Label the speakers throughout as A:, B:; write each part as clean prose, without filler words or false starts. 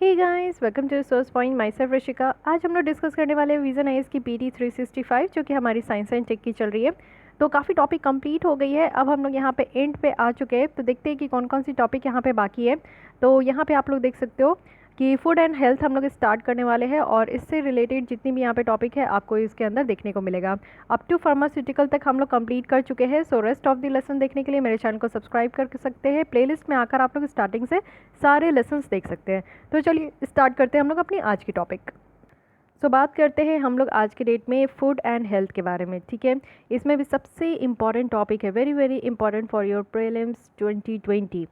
A: Hey guys, welcome to source point. Myself Rishika. आज हम लोग डिस्कस करने वाले हैं विजन आईएएस की पीटी 365 जो कि हमारी साइंस एंड टेक की चल रही है। तो काफ़ी टॉपिक कंप्लीट हो गई है। अब हम लोग यहाँ पे एंड पे आ चुके हैं। तो देखते हैं कि कौन कौन सी टॉपिक यहाँ पे बाकी है। तो यहाँ पे आप लोग देख सकते हो कि फूड एंड हेल्थ हम लोग स्टार्ट करने वाले हैं और इससे रिलेटेड जितनी भी यहाँ पे टॉपिक है आपको इसके अंदर देखने को मिलेगा। अप टू फार्मास्यूटिकल तक हम लोग कंप्लीट कर चुके हैं। So rest of the lesson देखने के लिए मेरे चैनल को सब्सक्राइब कर सकते हैं। प्लेलिस्ट में आकर आप लोग स्टार्टिंग से सारे लेसन्स देख सकते हैं। तो चलिए स्टार्ट करते हैं हम लोग अपनी आज की टॉपिक। बात करते हैं हम लोग आज के डेट में फूड एंड हेल्थ के बारे में। ठीक है, इसमें भी सबसे इम्पॉर्टेंट टॉपिक है, very very important for your prelims 2020,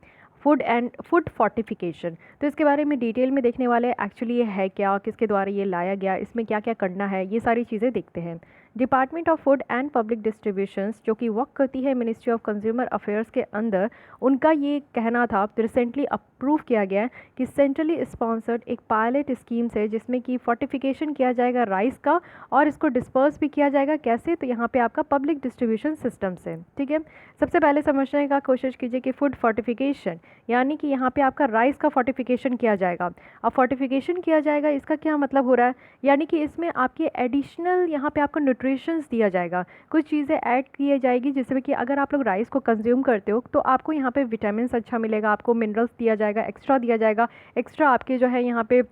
A: food fortification. तो इसके बारे में डिटेल में देखने वाले एक्चुअली ये है क्या, किसके द्वारा ये लाया गया, इसमें क्या क्या करना है, ये सारी चीज़ें देखते हैं। Department of food and public distributions जो कि वर्क करती है मिनिस्ट्री ऑफ कंज्यूमर अफेयर्स के अंदर, उनका ये कहना था, रिसेंटली अप्रूव किया गया कि सेंट्रली स्पॉन्सर्ड एक पायलट स्कीम से जिसमें कि फोर्टिफिकेशन किया जाएगा राइस का और इसको डिस्पर्स भी किया जाएगा। कैसे? तो यहाँ पे आपका पब्लिक डिस्ट्रीब्यूशन सिस्टम से। ठीक है, सबसे पहले समझने का कोशिश कीजिए कि फूड फोर्टिफिकेशन यानी कि यहाँ पे आपका राइस का फोर्टिफिकेशन किया जाएगा। अब फोर्टिफिकेशन किया जाएगा, इसका क्या मतलब हो रहा है? यानी कि इसमें आपके एडिशनल यहाँ पे आपको न्यूट्रिशंस दिया जाएगा, कुछ चीज़ें ऐड की जाएगी जिसमें कि अगर आप लोग राइस को कंज्यूम करते हो तो आपको यहाँ पे विटामिन अच्छा मिलेगा, आपको मिनरल्स दिया जाएगा, एक्स्ट्रा दिया जाएगा, एक्स्ट्रा आपके जो है यहाँ पे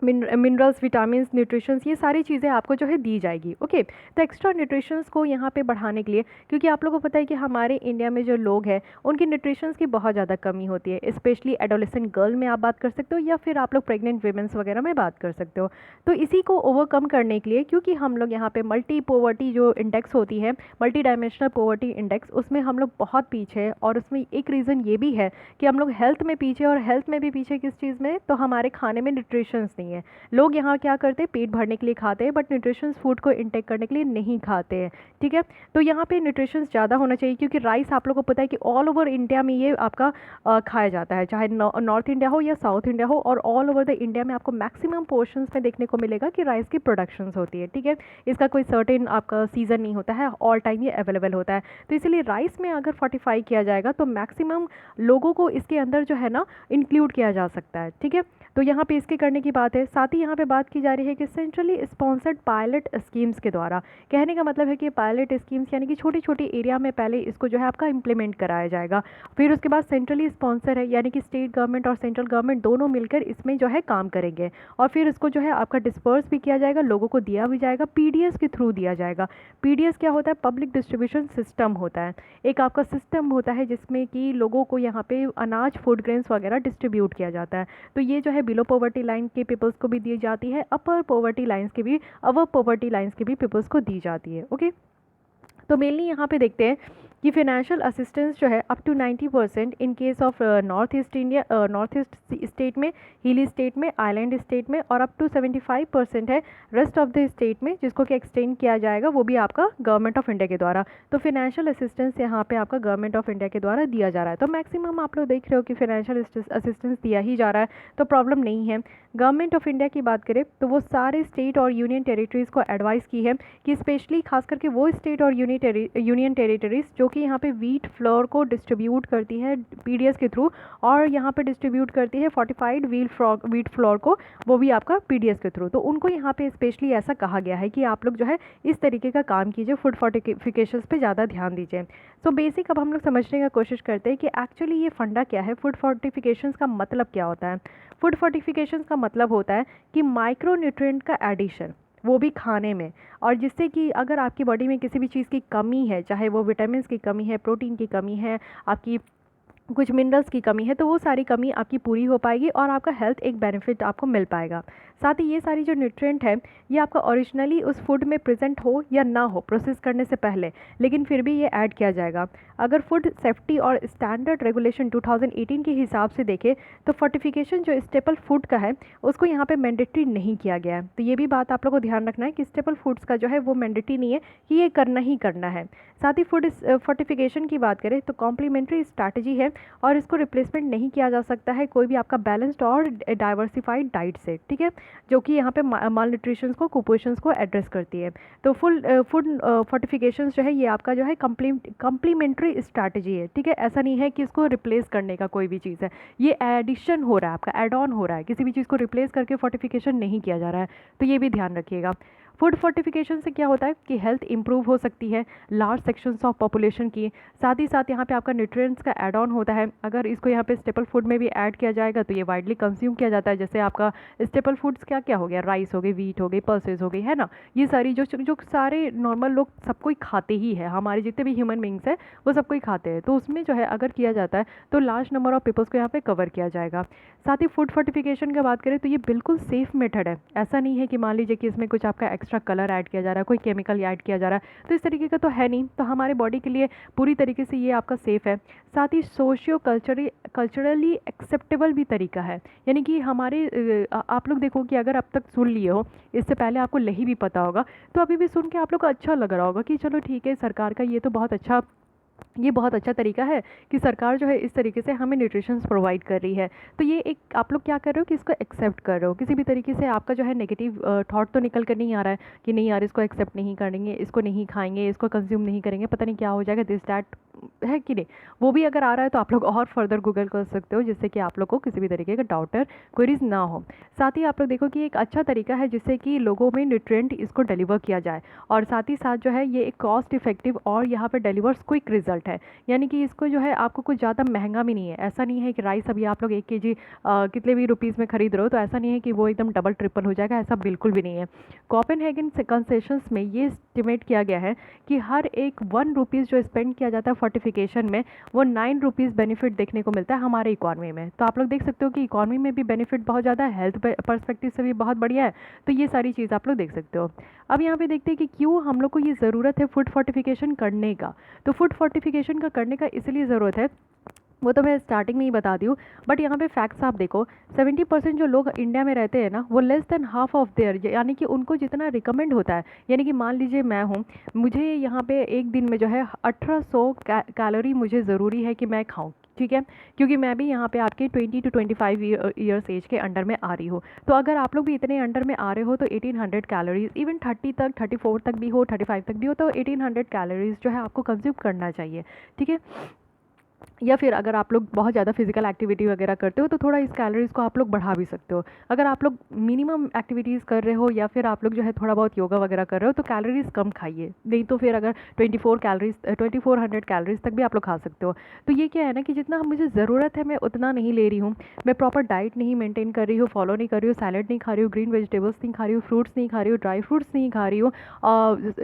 A: मिनरल्स, विटामिन, न्यूट्रिशंस, ये सारी चीज़ें आपको जो है दी जाएगी। ओके, तो एक्स्ट्रा न्यूट्रिशंस को यहाँ पे बढ़ाने के लिए, क्योंकि आप लोगों को पता है कि हमारे इंडिया में जो लोग हैं उनकी न्यूट्रिशंस की बहुत ज़्यादा कमी होती है, स्पेशली एडोलेसेंट गर्ल में आप बात कर सकते हो या फिर आप लोग प्रेग्नेंट वीमेंस वगैरह में बात कर सकते हो। तो इसी को ओवरकम करने के लिए, क्योंकि हम लोग यहाँ पे मल्टी पोवर्टी जो इंडेक्स होती है, मल्टी डायमेंशनल पोवर्टी इंडेक्स, उसमें हम लोग बहुत पीछे है। और उसमें एक रीज़न ये भी है कि हम लोग हेल्थ में पीछे, और हेल्थ में भी पीछे किस चीज़ में? तो हमारे खाने में न्यूट्रिशंस नहीं है। लोग यहाँ क्या करते हैं, पेट भरने के लिए खाते हैं बट न्यूट्रिशंस फूड को इंटेक करने के लिए नहीं खाते हैं। ठीक है, तो यहाँ पे न्यूट्रिशंस ज़्यादा होना चाहिए, क्योंकि राइस आप लोगों को पता है कि ऑल ओवर इंडिया में ये आपका खाया जाता है, चाहे नॉर्थ इंडिया हो या साउथ इंडिया हो, और ऑल ओवर द इंडिया में आपको मैक्सिमम पोर्शंस में देखने को मिलेगा कि राइस की प्रोडक्शंस होती है। ठीक है, इसका कोई सर्टेन आपका सीज़न नहीं होता है, ऑल टाइम ये अवेलेबल होता है। तो इसलिए राइस में अगर फोर्टिफाई किया जाएगा तो मैक्सिमम लोगों को इसके अंदर जो है ना इंक्लूड किया जा सकता है। ठीक है, तो यहाँ पे इसके करने की बात है। साथ ही यहाँ पे बात की जा रही है कि सेंट्रली स्पॉन्सर्ड पायलट स्कीम्स के द्वारा, कहने का मतलब है कि पायलट स्कीम्स यानी कि छोटी छोटी एरिया में पहले इसको जो है आपका इम्प्लीमेंट कराया जाएगा, फिर उसके बाद सेंट्रली स्पॉन्सर है यानी कि स्टेट गवर्नमेंट और सेंट्रल गवर्नमेंट दोनों मिलकर इसमें जो है काम करेंगे, और फिर इसको जो है आपका डिस्पर्स भी किया जाएगा, लोगों को दिया भी जाएगा, पीडीएस के थ्रू दिया जाएगा। पीडीएस क्या होता है? पब्लिक डिस्ट्रीब्यूशन सिस्टम होता है, एक आपका सिस्टम होता है जिसमें कि लोगों को यहाँ पे अनाज, फूड ग्रेन्स वगैरह डिस्ट्रीब्यूट किया जाता है। तो ये जो है बिलो पॉवर्टी लाइन के पीपल्स को भी दी जाती है, अपर पॉवर्टी लाइंस के भी, अवर पॉवर्टी लाइंस के भी पीपल्स को दी जाती है। ओके, तो मेनली यहाँ पे देखते हैं कि फाइनेंशियल असिस्टेंस जो है up to 90% in case of north east India, north east state में, हिली स्टेट में, आइलैंड स्टेट में, और अप टू 75% है रेस्ट ऑफ द स्टेट में, जिसको कि एक्सटेंड किया जाएगा, वो भी आपका गवर्नमेंट ऑफ इंडिया के द्वारा। तो फाइनेंशियल असिस्टेंस यहाँ पे आपका गवर्नमेंट ऑफ इंडिया के द्वारा दिया जा रहा है। तो मैक्सिमम आप लोग देख रहे हो कि फाइनेंशियल असिस्टेंस दिया ही जा रहा है, तो प्रॉब्लम नहीं है। गवर्नमेंट ऑफ इंडिया की बात करें तो वो सारे स्टेट और यूनियन टेरिटरीज़ को एडवाइस की है कि स्पेशली खास करके वो स्टेट और यूनियन टेरिटरीज़ जो कि यहाँ पे वीट फ्लोर को डिस्ट्रीब्यूट करती है पीडीएस के थ्रू, और यहाँ पे डिस्ट्रीब्यूट करती है फोर्टिफाइड वीट फ्लोर को, वो भी आपका पीडीएस के थ्रू। तो उनको यहाँ पे स्पेशली ऐसा कहा गया है कि आप लोग जो है इस तरीके का काम कीजिए, फूड फोर्टिफिकेशंस पे ज़्यादा ध्यान दीजिए। सो बेसिक अब हम लोग समझने का कोशिश करते हैं कि एक्चुअली ये फंडा क्या है, फूड फोर्टिफिकेशंस का मतलब क्या होता है। फूड फोर्टिफिकेशंस का मतलब होता है कि माइक्रो न्यूट्रिएंट का एडिशन, वो भी खाने में, और जिससे कि अगर आपकी बॉडी में किसी भी चीज़ की कमी है, चाहे वो विटामिन की कमी है, प्रोटीन की कमी है, आपकी कुछ मिनरल्स की कमी है, तो वो सारी कमी आपकी पूरी हो पाएगी और आपका हेल्थ एक बेनिफिट आपको मिल पाएगा। साथ ही ये सारी जो न्यूट्रिएंट है ये आपका ओरिजिनली उस फूड में प्रेजेंट हो या ना हो प्रोसेस करने से पहले, लेकिन फिर भी ये ऐड किया जाएगा। अगर फूड सेफ्टी और स्टैंडर्ड रेगुलेशन 2018 के हिसाब से देखें तो फोर्टिफिकेशन जो स्टेपल फूड का है उसको यहाँ पे मैंडेटरी नहीं किया गया है। तो ये भी बात आप लोगों को ध्यान रखना है कि स्टेपल फूड्स का जो है वो मैंडेटरी नहीं है कि ये करना ही करना है। साथ ही फूड फोर्टिफिकेशन की बात करें तो कॉम्प्लीमेंट्री स्ट्रैटेजी है और इसको रिप्लेसमेंट नहीं किया जा सकता है कोई भी आपका बैलेंस्ड और डाइवर्सिफाइड डाइट से, ठीक है, जो कि यहाँ पे माल न्यूट्रिशंस को, कुपोषण को एड्रेस करती है। तो फूड फोर्टिफिकेशंस जो है ये आपका जो है कम्प्लीमेंट्री स्ट्रैटेजी है, ठीक है। ऐसा नहीं है कि इसको रिप्लेस करने का कोई भी चीज़ है, ये एडिशन हो रहा है, आपका एड ऑन हो रहा है, किसी भी चीज़ को रिप्लेस करके फोर्टिफिकेशन नहीं किया जा रहा है। तो ये भी ध्यान रखिएगा। फूड फोर्टिफिकेशन से क्या होता है कि हेल्थ इंप्रूव हो सकती है लार्ज सेक्शंस ऑफ पॉपुलेशन की, साथ ही साथ यहाँ पे आपका न्यूट्रिएंट्स का ऐड ऑन होता है। अगर इसको यहाँ पे स्टेपल फूड में भी ऐड किया जाएगा तो ये वाइडली कंज्यूम किया जाता है। जैसे आपका स्टेपल फूड्स क्या क्या हो गया, राइस हो गई, व्हीट हो गई, पल्सेस हो गई, है ना, ये सारी जो जो सारे नॉर्मल लोग सब कोई खाते ही है, हमारे जितने भी ह्यूमन बींग्स हैं वो सब कोई खाते हैं। तो उसमें जो है अगर किया जाता है तो लार्ज नंबर ऑफ पीपल्स को यहाँ पे कवर किया जाएगा। साथ ही फूड फोर्टिफिकेशन की बात करें तो ये बिल्कुल सेफ मेथड है। ऐसा नहीं है कि मान लीजिए कि इसमें कुछ आपका एक्स्ट्रा कलर ऐड किया जा रहा है, कोई केमिकल ऐड किया जा रहा है, तो इस तरीके का तो है नहीं। तो हमारे बॉडी के लिए पूरी तरीके से ये आपका सेफ़ है। साथ ही सोशियो कल्चरली एक्सेप्टेबल भी तरीका है, यानी कि हमारे आप लोग देखो कि अगर अब तक सुन लिए हो, इससे पहले आपको नहीं भी पता होगा, तो अभी भी सुन के आप लोग को अच्छा लग रहा होगा कि चलो ठीक है, सरकार का ये तो बहुत अच्छा तरीका है कि सरकार जो है इस तरीके से हमें न्यूट्रिशंस प्रोवाइड कर रही है। तो ये एक आप लोग क्या कर रहे हो कि इसको एक्सेप्ट कर रहे हो, किसी भी तरीके से आपका जो है नेगेटिव थॉट तो निकल कर नहीं आ रहा है कि नहीं यार इसको एक्सेप्ट नहीं करेंगे, इसको नहीं खाएंगे, इसको कंज्यूम नहीं करेंगे, पता नहीं क्या हो जाएगा, दिस डैट, है कि नहीं। वो भी अगर आ रहा है तो आप लोग और फर्दर गूगल कर सकते हो, जिससे कि आप लोग को किसी भी तरीके का डाउटर क्वेरीज ना हो। साथ ही आप लोग देखो कि एक अच्छा तरीका है जिससे कि लोगों में न्यूट्रिएंट इसको डिलीवर किया जाए, और साथ ही साथ जो है ये एक कॉस्ट इफेक्टिव और यहाँ पे डिलीवर्स क्विक रिजल्ट है, यानी कि इसको जो है आपको कुछ ज़्यादा महंगा भी नहीं है। ऐसा नहीं है कि राइस अभी आप लोग 1 kg कितने भी रुपीज़ में खरीद रहे हो, तो ऐसा नहीं है कि वो एकदम डबल ट्रिपल हो जाएगा, ऐसा बिल्कुल भी नहीं है। कोपेनहेगन कंसेशंस में ये एस्टिमेट किया गया है कि हर एक 1 रुपीज़ जो स्पेंड किया जाता है फोर्टिफिकेशन में, वो 9 रुपीज़ बेनिफिट देखने को मिलता है हमारे इकॉनमी में। तो आप लोग देख सकते हो कि इकॉनमी में भी बेनिफिट बहुत ज़्यादा है, हेल्थ पर्सपेक्टिव से भी बहुत बढ़िया है। तो ये सारी चीज़ आप लोग देख सकते हो। अब यहाँ पे देखते हैं कि क्यों हम लोग को ये ज़रूरत है फूड फोर्टिफिकेशन करने का। तो फूड फोर्टिफिकेशन का करने का इसलिए ज़रूरत है, वो तो मैं स्टार्टिंग में ही बता दी हूँ, बट यहाँ पे फैक्ट्स आप देखो, 70% जो लोग इंडिया में रहते हैं ना, वो less than half of their, यानी कि उनको जितना रिकमेंड होता है, यानी कि मान लीजिए मैं हूँ, मुझे यहाँ पे एक दिन में जो है 1800 कैलोरी मुझे ज़रूरी है कि मैं खाऊँ, ठीक है, क्योंकि मैं भी यहाँ पे आपके 20 to 25 ईयर्स एज के अंडर में आ रही हूँ। तो अगर आप लोग भी इतने अंडर में आ रहे हो तो 1800 कैलोरीज, इवन 30 तक, 34 तक भी हो, 35 तक भी हो, तो 1800 कैलोरीज जो है आपको कंज्यूम करना चाहिए, ठीक है। या फिर अगर आप लोग बहुत ज़्यादा फिजिकल एक्टिविटी वगैरह करते हो तो थोड़ा इस कैलोरीज़ को आप लोग बढ़ा भी सकते हो। अगर आप लोग मिनिमम एक्टिविटीज़ कर रहे हो या फिर आप लोग जो है थोड़ा बहुत योगा वगैरह कर रहे हो तो कैलोरीज़ कम खाइए, नहीं तो फिर अगर 2400 कैलोरीज़ तक भी आप लोग खा सकते हो। तो ये क्या है ना कि जितना मुझे ज़रूरत है मैं उतना नहीं ले रही हूँ, मैं प्रॉपर डाइट नहीं मेंटेन कर रही हूँ, फॉलो नहीं कर रही हूँ, सैलड नहीं खा रही हूँ, ग्रीन वेजिटेबल्स नहीं खा रही हूँ, फ्रूट्स नहीं खा रही हूँ, ड्राई फ्रूट्स नहीं खा रही हूँ,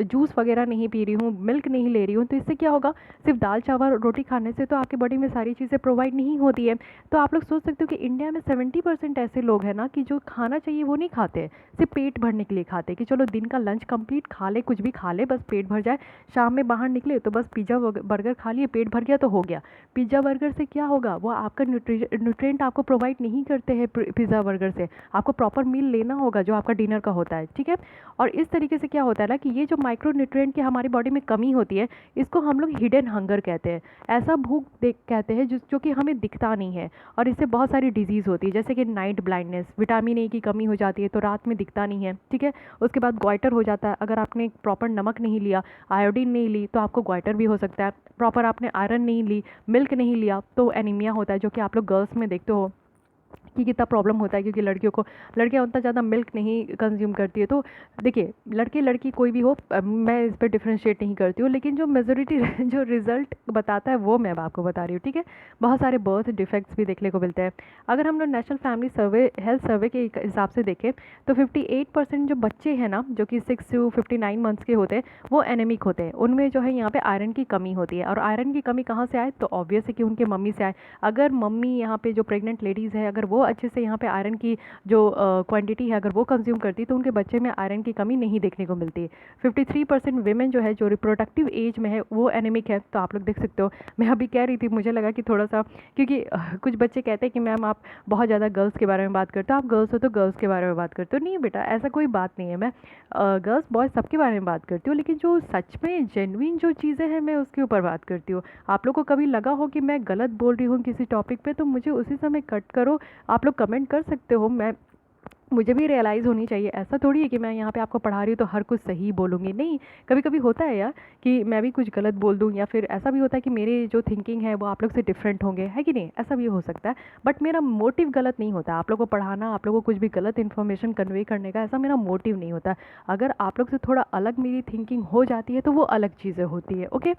A: जूस वगैरह नहीं पी रही हूँ, मिल्क नहीं ले रही हूँ। तो इससे क्या होगा, सिर्फ दाल चावल रोटी खाने से तो आपकी बॉडी में सारी चीज़ें प्रोवाइड नहीं होती है। तो आप लोग सोच सकते हो कि इंडिया में 70% ऐसे लोग हैं ना कि जो खाना चाहिए वो नहीं खाते, सिर्फ पेट भरने के लिए खाते हैं कि चलो दिन का लंच कंप्लीट खा ले, कुछ भी खा ले, बस पेट भर जाए, शाम में बाहर निकले तो बस पिज़्ज़ा बर्गर खा लिए, पेट भर गया तो हो गया। पिज़्ज़ा बर्गर से क्या होगा, वो आपका न्यूट्रिएंट आपको प्रोवाइड नहीं करते हैं। पिज़्ज़ा बर्गर से आपको प्रॉपर मील लेना होगा जो आपका डिनर का होता है, ठीक है। और इस तरीके से क्या होता है ना कि ये जो माइक्रो न्यूट्रिएंट की हमारी बॉडी में कमी होती है, इसको हम लोग हिडन हंगर कहते हैं। ऐसा भूख देख कहते हैं जो कि हमें दिखता नहीं है, और इससे बहुत सारी डिजीज़ होती है, जैसे कि नाइट ब्लाइंडनेस, विटामिन ए की कमी हो जाती है तो रात में दिखता नहीं है, ठीक है। उसके बाद ग्वाइटर हो जाता है, अगर आपने प्रॉपर नमक नहीं लिया, आयोडीन नहीं ली तो आपको ग्वाइटर भी हो सकता है। प्रॉपर आपने आयरन नहीं ली, मिल्क नहीं लिया तो एनीमिया होता है, जो कि आप लोग गर्ल्स में देखते हो कि कितना प्रॉब्लम होता है, क्योंकि लड़कियाँ उतना ज़्यादा मिल्क नहीं कंज्यूम करती है। तो देखिए, लड़के लड़की कोई भी हो, मैं इस पर डिफ्रेंशिएट नहीं करती हूँ, लेकिन जो मेजोरिटी जो रिजल्ट बताता है वो मैं आपको बता रही हूँ, ठीक है। बहुत सारे बर्थ डिफेक्ट्स भी देखने को मिलते हैं। अगर हम लोग नेशनल फैमिली सर्वे हेल्थ सर्वे के हिसाब से देखें तो 58% जो बच्चे हैं ना, जो कि 6 to 59 मंथ्स के होते हैं, वो एनेमिक होते हैं। उनमें जो है यहाँ पे आयरन की कमी होती है। और आयरन की कमी कहाँ से आए, तो ऑब्वियस है कि उनके मम्मी से आए। अगर मम्मी यहाँ पे जो प्रेग्नेंट लेडीज़ है, अगर वो अच्छे से यहाँ पे आयरन की जो क्वांटिटी है अगर वो कंज्यूम करती तो उनके बच्चे में आयरन की कमी नहीं देखने को मिलती। 53% वीमेन जो है जो रिप्रोडक्टिव एज में है वो एनेमिक है। तो आप लोग देख सकते हो, मैं अभी कह रही थी मुझे लगा कि थोड़ा सा, क्योंकि कुछ बच्चे कहते हैं कि मैम आप बहुत ज़्यादा गर्ल्स के बारे में बात करते हो, आप गर्ल्स हो तो गर्ल्स के बारे में बात करते हो। नहीं बेटा, ऐसा कोई बात नहीं है। मैं गर्ल्स बॉयज़ सबके बारे में बात करती हूँ, लेकिन जो सच में जेन्युइन जो चीज़ें हैं मैं उसके ऊपर बात करती हूँ। आप लोग को कभी लगा हो कि मैं गलत बोल रही हूँ किसी टॉपिक पे तो मुझे उसी समय कट करो, आप लोग कमेंट कर सकते हो। मुझे भी रियलाइज़ होनी चाहिए। ऐसा थोड़ी है कि मैं यहाँ पे आपको पढ़ा रही हूँ तो हर कुछ सही बोलूँगी, नहीं। कभी कभी होता है यार कि मैं भी कुछ गलत बोल दूँ, या फिर ऐसा भी होता है कि मेरी जो थिंकिंग है वो आप लोग से डिफरेंट होंगे, है कि नहीं, ऐसा भी हो सकता है। बट मेरा मोटिव गलत नहीं होता आप लोग को पढ़ाना, आप लोग को कुछ भी गलत इन्फॉर्मेशन कन्वे करने का, ऐसा मेरा मोटिव नहीं होता। अगर आप लोग से थोड़ा अलग मेरी थिंकिंग हो जाती है तो वो अलग चीज़ें होती है। ओके,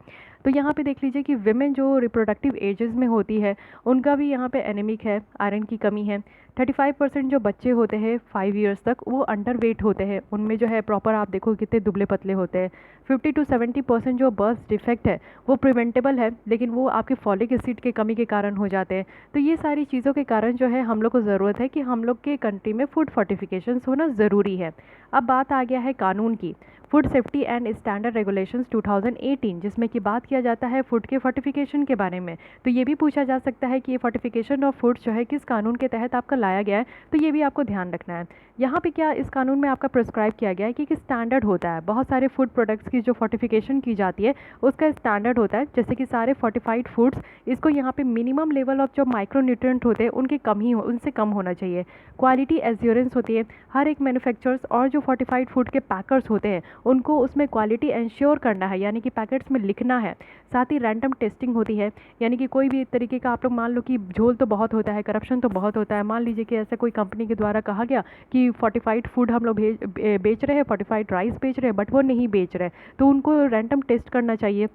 A: तो यहाँ पे देख लीजिए कि विमेन जो रिप्रोडक्टिव एजेस में होती है उनका भी यहाँ पे एनेमिक है, आयरन की कमी है। 35% जो बच्चे होते हैं 5 ईयर्स तक वो अंडर वेट होते हैं, उनमें जो है प्रॉपर आप देखो कितने दुबले पतले होते हैं। 50 to 70% जो बर्थ डिफेक्ट है वो प्रिवेंटेबल है, लेकिन वो आपके फॉलिक एसिड के कमी के कारण हो जाते हैं। तो ये सारी चीज़ों के कारण जो है हम लोग को ज़रूरत है कि हम लोग के कंट्री में फूड फोर्टिफिकेशंस होना ज़रूरी है। अब बात आ गया है कानून की, food safety and standard regulations 2018, जिसमें कि बात किया जाता है फूड के फोर्टिफिकेशन के बारे में। तो ये भी पूछा जा सकता है कि ये फोर्टिफिकेशन ऑफ फूड्स जो है किस कानून के तहत आपका लाया गया है, तो ये भी आपको ध्यान रखना है। यहाँ पे क्या इस कानून में आपका प्रिस्क्राइब किया गया है कि स्टैंडर्ड होता है, बहुत सारे फूड प्रोडक्ट्स की जो फोर्टिफिकेशन की जाती है उसका स्टैंडर्ड होता है। जैसे कि सारे फोर्टिफाइड फूड्स, इसको यहाँ पे मिनिमम लेवल ऑफ जो माइक्रोन्यूट्रिएंट होते हैं उनके कम ही उनसे कम होना चाहिए। क्वालिटी एश्योरेंस होती है, हर एक मैन्युफैक्चरर्स और जो फोर्टिफाइड फूड के पैकर्स होते हैं उनको उसमें क्वालिटी इंश्योर करना है, यानी कि पैकेट्स में लिखना है। साथ ही रैंडम टेस्टिंग होती है, यानी कि कोई भी तरीके का आप लोग मान लो कि झोल तो बहुत होता है, करप्शन तो बहुत होता है। मान लीजिए कि ऐसा कोई कंपनी के द्वारा कहा गया कि फोर्टिफाइड फूड हम लोग बेच रहे हैं, फोर्टिफाइड राइस बेच रहे हैं, बट वो नहीं बेच रहे, तो उनको रैंडम टेस्ट करना चाहिए,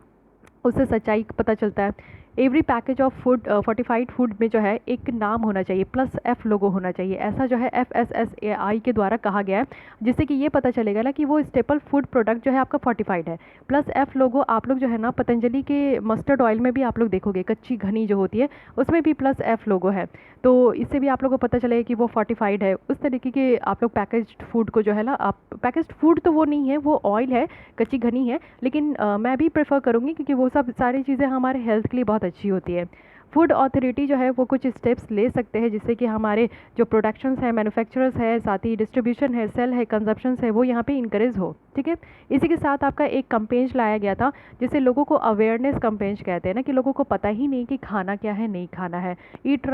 A: उससे सच्चाई पता चलता है। Every package of food fortified food में जो है एक नाम होना चाहिए, +F लोगो होना चाहिए, ऐसा जो है FSSAI के द्वारा कहा गया है, जिससे कि ये पता चलेगा ना कि वो स्टेपल फूड प्रोडक्ट जो है आपका फोर्टिफाइड है। +F लोगो आप लोग जो है ना पतंजलि के मस्टर्ड ऑयल में भी आप लोग देखोगे, कच्ची घनी जो होती है उसमें भी +F लोगो है, तो इससे भी आप लोग को पता चलेगा कि वो फोर्टिफाइड है। उस तरीके के आप लोग पैकेज्ड फूड को जो है ना, आप पैकेज्ड फूड तो वो नहीं है, वो ऑयल है, कच्ची घनी है, लेकिन मैं भी प्रेफर करूँगी क्योंकि वो सब सारी चीज़ें हमारे हेल्थ के लिए बहुत अच्छी होती है। फूड अथॉरिटी जो है वो कुछ स्टेप्स ले सकते हैं जिससे कि हमारे जो प्रोडक्शंस है, मैन्युफैक्चरर्स है, साथ ही डिस्ट्रीब्यूशन है, सेल है, कंजप्शंस है, वो यहाँ पे इंकरेज हो। ठीक है, इसी के साथ आपका एक कैंपेन लाया गया था जिसे लोगों को अवेयरनेस कैंपेन कहते हैं ना, कि लोगों को पता ही नहीं कि खाना क्या है, नहीं खाना है। ईट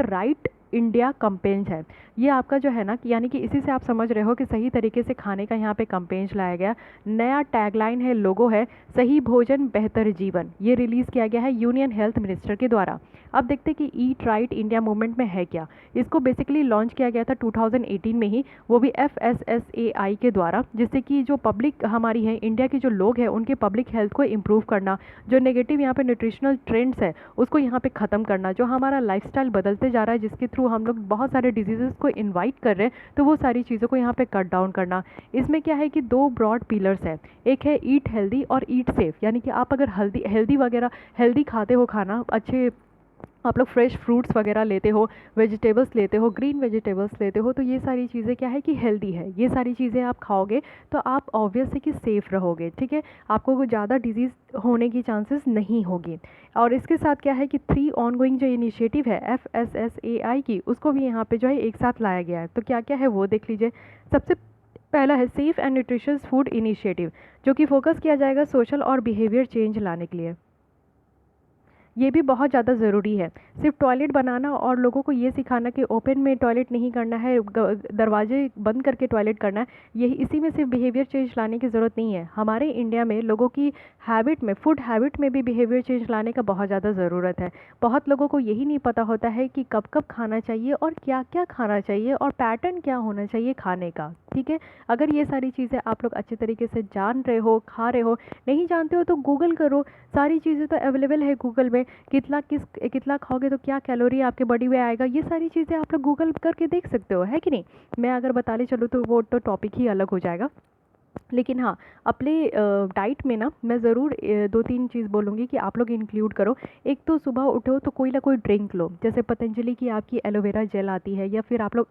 A: राइट इंडिया कैंपेन्स है ये आपका जो है ना, यानी कि इसी से आप समझ रहे हो कि सही तरीके से खाने का यहाँ पे कैंपेन लाया गया। नया टैगलाइन है, लोगो है, सही भोजन बेहतर जीवन, ये रिलीज़ किया गया है यूनियन हेल्थ मिनिस्टर के द्वारा। अब देखते हैं कि ईट राइट इंडिया मूवमेंट में है क्या। इसको बेसिकली लॉन्च किया गया था 2018 में ही, वो भी FSSAI के द्वारा, जिससे कि जो पब्लिक हमारी है, इंडिया के जो लोग हैं, उनके पब्लिक हेल्थ को इम्प्रूव करना, जो नेगेटिव यहाँ पे न्यूट्रिशनल ट्रेंड्स है उसको यहाँ पे ख़त्म करना, जो हमारा लाइफस्टाइल बदलते जा रहा है जिसके थ्रू हम लोग बहुत सारे डिजीज़ को इन्वाइट कर रहे हैं, तो वो सारी चीज़ों को यहाँ पे कट डाउन करना। इसमें क्या है कि 2 ब्रॉड पिलर्स है, एक है ईट हेल्दी और ईट सेफ, यानी कि आप अगर हेल्दी खाते हो, खाना अच्छे, आप लोग फ्रेश फ्रूट्स वगैरह लेते हो, वेजिटेबल्स लेते हो, ग्रीन वेजिटेबल्स लेते हो, तो ये सारी चीज़ें क्या है कि हेल्दी है। ये सारी चीज़ें आप खाओगे तो आप ऑब्वियस है कि सेफ़ रहोगे। ठीक है, आपको कोई ज़्यादा डिजीज़ होने की चांसेस नहीं होगी। और इसके साथ क्या है कि 3 ऑनगोइंग जो इनिशिएटिव है FSSAI की, उसको भी यहाँ पे जो है एक साथ लाया गया है। तो क्या क्या है वो देख लीजिए। सबसे पहला है safe and nutritious food initiative, जो कि फोकस किया जाएगा सोशल और बिहेवियर चेंज लाने के लिए। ये भी बहुत ज़्यादा ज़रूरी है। सिर्फ टॉयलेट बनाना और लोगों को ये सिखाना कि ओपन में टॉयलेट नहीं करना है, दरवाजे बंद करके टॉयलेट करना है, यही इसी में सिर्फ बिहेवियर चेंज लाने की ज़रूरत नहीं है। हमारे इंडिया में लोगों की हैबिट में, फूड हैबिट में भी बिहेवियर चेंज लाने का बहुत ज़्यादा ज़रूरत है। बहुत लोगों को यही नहीं पता होता है कि कब कब खाना चाहिए और क्या क्या खाना चाहिए और पैटर्न क्या होना चाहिए खाने का। ठीक है, अगर ये सारी चीज़ें आप लोग अच्छे तरीके से जान रहे हो, खा रहे हो, नहीं जानते हो तो गूगल करो, सारी चीज़ें तो अवेलेबल है गूगल में। कितना खाओगे तो क्या कैलोरी आपके बॉडी में आएगा, ये सारी चीज़ें आप लोग गूगल करके देख सकते हो, है कि नहीं। मैं अगर बताने चलूँ तो वो तो टॉपिक ही अलग हो जाएगा। लेकिन हाँ, अपने डाइट में ना मैं ज़रूर 2-3 चीज़ बोलूँगी कि आप लोग इंक्लूड करो। एक तो सुबह उठो तो कोई ना कोई ड्रिंक लो, जैसे पतंजलि की आपकी एलोवेरा जेल आती है, या फिर आप लोग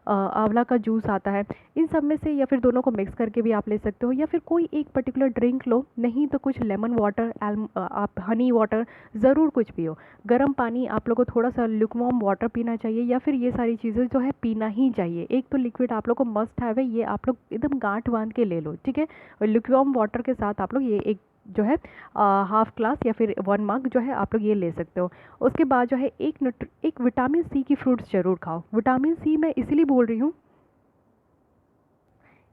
A: आंवला का जूस आता है, इन सब में से या फिर दोनों को मिक्स करके भी आप ले सकते हो, या फिर कोई एक पर्टिकुलर ड्रिंक लो, नहीं तो कुछ लेमन वाटर, आप हनी वाटर, ज़रूर कुछ पियो। गर्म पानी आप लोग को थोड़ा सा लुकवार्म वाटर पीना चाहिए, या फिर ये सारी चीज़ें जो है पीना ही चाहिए। एक तो लिक्विड आप लोग को मस्ट हैव है, ये आप लोग एकदम गांठ बांध के ले लो, ठीक है। और लुकवार्म वाटर के साथ आप लोग ये एक जो है हाफ ग्लास या फिर 1 मग जो है आप लोग ये ले सकते हो। उसके बाद जो है एक विटामिन सी की फ्रूट्स ज़रूर खाओ। विटामिन सी मैं इसीलिए बोल रही हूँ,